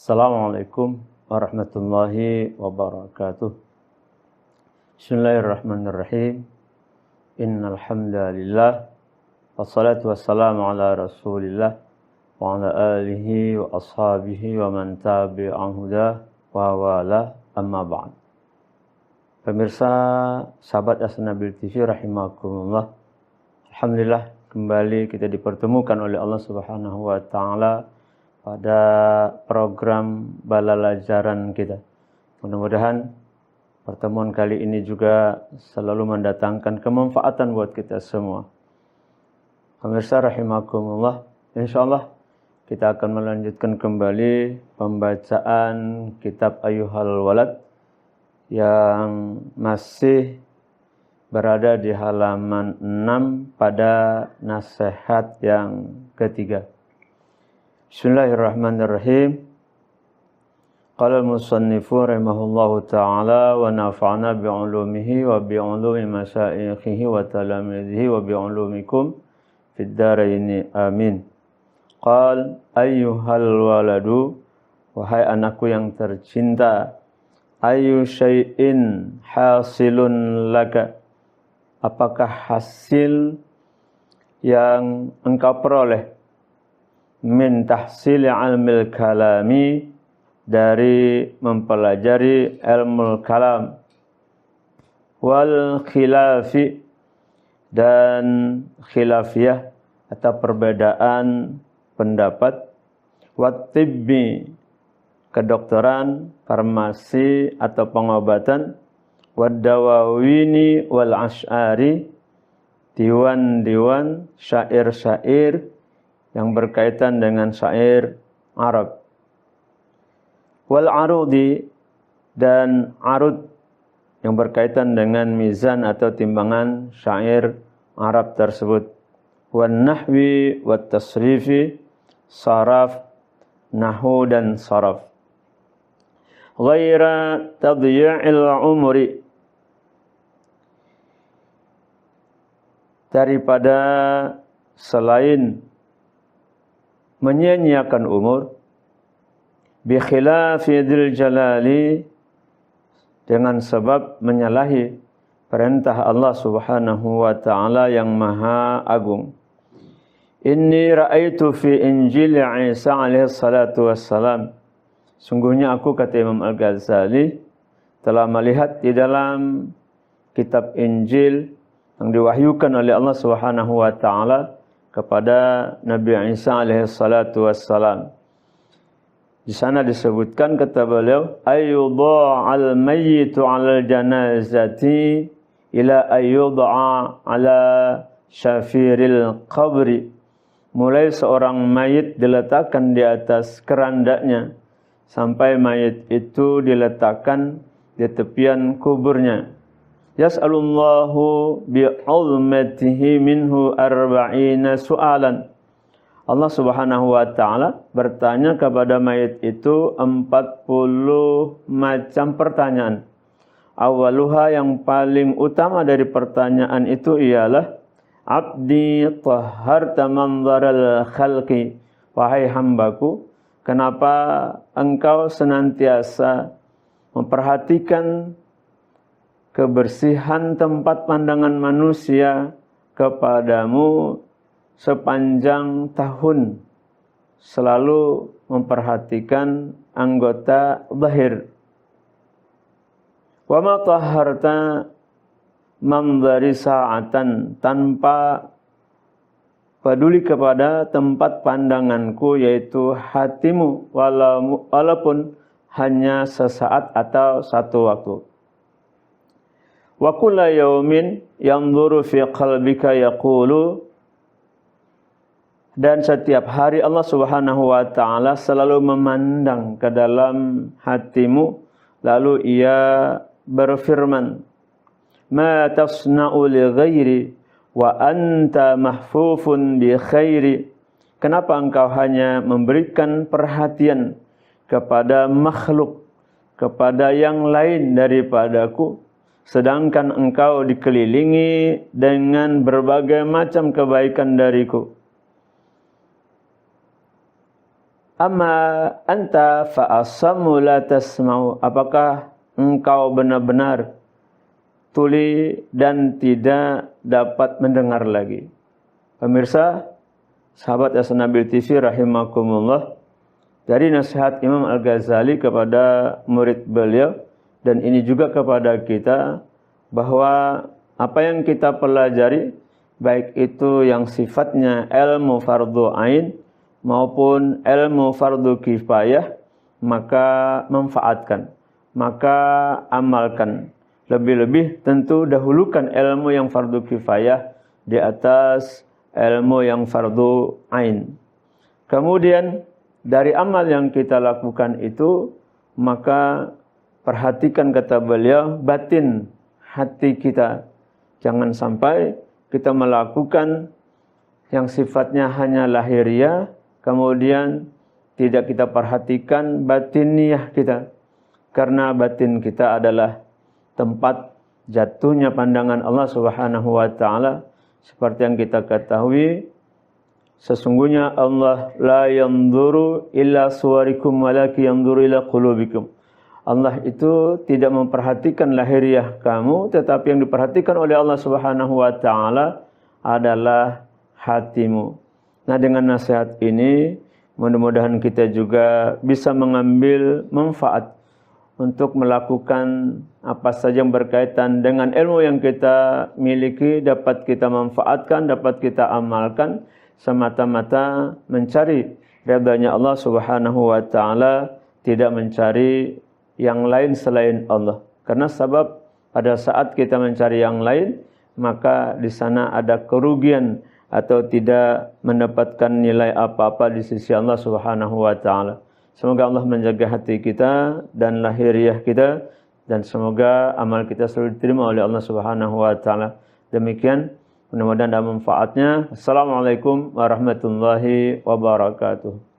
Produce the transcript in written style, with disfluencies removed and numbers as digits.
Assalamualaikum warahmatullahi wabarakatuh. Bismillahirrahmanirrahim. Innal hamdalillah wassalatu wassalamu ala Rasulillah wa ala alihi wa ashabihi wa man tabi'ahu huda wa wala amma ba'd. Pemirsa sahabat Asnabil TV rahimakumullah. Alhamdulillah kembali kita dipertemukan oleh Allah Subhanahu wa taala pada program balalajaran kita. Mudah-mudahan pertemuan kali ini juga selalu mendatangkan kemanfaatan buat kita semua. Pemirsa rahimakumullah, insyaallah kita akan melanjutkan kembali pembacaan kitab Ayyuhal Walad yang masih berada di halaman 6 pada nasihat yang ketiga. Bismillahirrahmanirrahim. Qala al-musannifu rahimahullahu ta'ala wa nafa'na bi'ulumihi wa bi'ulumi masyayikhihi wa talamidhihi wa bi'ulumikum fid dharaini amin. Qal ayyuhal waladu, wahai anakku yang tercinta, ayyu syai'in hasilun laka, apakah hasil yang engkau peroleh min tahsili ilmil kalami, dari mempelajari ilmu kalam, wal khilafi, dan khilafiyah atau perbedaan pendapat, wat tibbi, kedokteran, farmasi atau pengobatan, wad dawawini wal asy'ari, diwan-diwan, syair-syair yang berkaitan dengan syair Arab, wal arudi, dan arud yang berkaitan dengan mizan atau timbangan syair Arab tersebut, wan nahwi wat tasrifi, saraf, nahwu dan saraf, ghaira tadyi'il umri, daripada selain menyia-nyiakan umur, bi khilafi dzil jalali, dengan sebab menyalahi perintah Allah Subhanahu wa taala yang Maha Agung. Inni ra'aitu fi Injil Isa alaihi salatu wassalam, sungguhnya aku, kata Imam Al-Ghazali, telah melihat di dalam kitab Injil yang diwahyukan oleh Allah Subhanahu wa taala kepada Nabi Isa alaihi salatu wassalam. Di sana disebutkan, kata beliau, ayyudha'al mayyitu 'alal janazati ila ayyudha'a 'ala syafiril qabri, mulai seorang mayit diletakkan di atas kerandanya sampai mayit itu diletakkan di tepian kuburnya. Yas'alullahu bi'ulmatihi minhu arba'ina su'alan, Allah Subhanahu wa ta'ala bertanya kepada mayit itu 40 macam pertanyaan. Awaluha, yang paling utama dari pertanyaan itu ialah, abdi tahharta manzaral khalqi, wahai hambaku, kenapa engkau senantiasa memperhatikan kebersihan tempat pandangan manusia kepadamu sepanjang tahun, selalu memperhatikan anggota zahir. Wa ma tahharta manzari sa'atan, tanpa peduli kepada tempat pandanganku, yaitu hatimu, walaupun hanya sesaat atau satu waktu. Wa kulla yaumin yanzuru fi qalbika yaqulu, dan setiap hari Allah Subhanahu wa taala selalu memandang ke dalam hatimu, lalu ia berfirman, ma tasna'u li ghairi wa anta mahfufun bi khairi, kenapa engkau hanya memberikan perhatian kepada makhluk, kepada yang lain daripadaku, sedangkan engkau dikelilingi dengan berbagai macam kebaikan dariku. Amma anta fa'asammu la tasma'u. Apakah engkau benar-benar tuli dan tidak dapat mendengar lagi? Pemirsa, sahabat As-Nabil TV rahimakumullah, dari nasihat Imam Al-Ghazali kepada murid beliau, dan ini juga kepada kita, bahwa apa yang kita pelajari, baik itu yang sifatnya ilmu fardhu ain maupun ilmu fardu kifayah, maka manfaatkan, maka amalkan. Lebih-lebih tentu dahulukan ilmu yang fardu kifayah di atas ilmu yang fardu ain. Kemudian dari amal yang kita lakukan itu, maka perhatikan, kata beliau, batin hati kita. Jangan sampai kita melakukan yang sifatnya hanya lahiriah, kemudian tidak kita perhatikan batiniah kita. Karena batin kita adalah tempat jatuhnya pandangan Allah Subhanahu wa taala. Seperti yang kita ketahui, sesungguhnya Allah la yanzuru illa suwarikum walakin yanzuru ila qulubikum. Allah itu tidak memperhatikan lahiriah kamu, tetapi yang diperhatikan oleh Allah Subhanahu wa taala adalah hatimu. Nah, dengan nasihat ini mudah-mudahan kita juga bisa mengambil manfaat untuk melakukan apa saja yang berkaitan dengan ilmu yang kita miliki, dapat kita manfaatkan, dapat kita amalkan semata-mata mencari ridhanya Allah Subhanahu wa taala, tidak mencari yang lain selain Allah. Karena sebab pada saat kita mencari yang lain, maka di sana ada kerugian atau tidak mendapatkan nilai apa-apa di sisi Allah Subhanahu wa taala. Semoga Allah menjaga hati kita dan lahiriah kita, dan semoga amal kita selalu diterima oleh Allah Subhanahu wa taala. Demikian, mudah-mudahan ada manfaatnya. Assalamualaikum warahmatullahi wabarakatuh.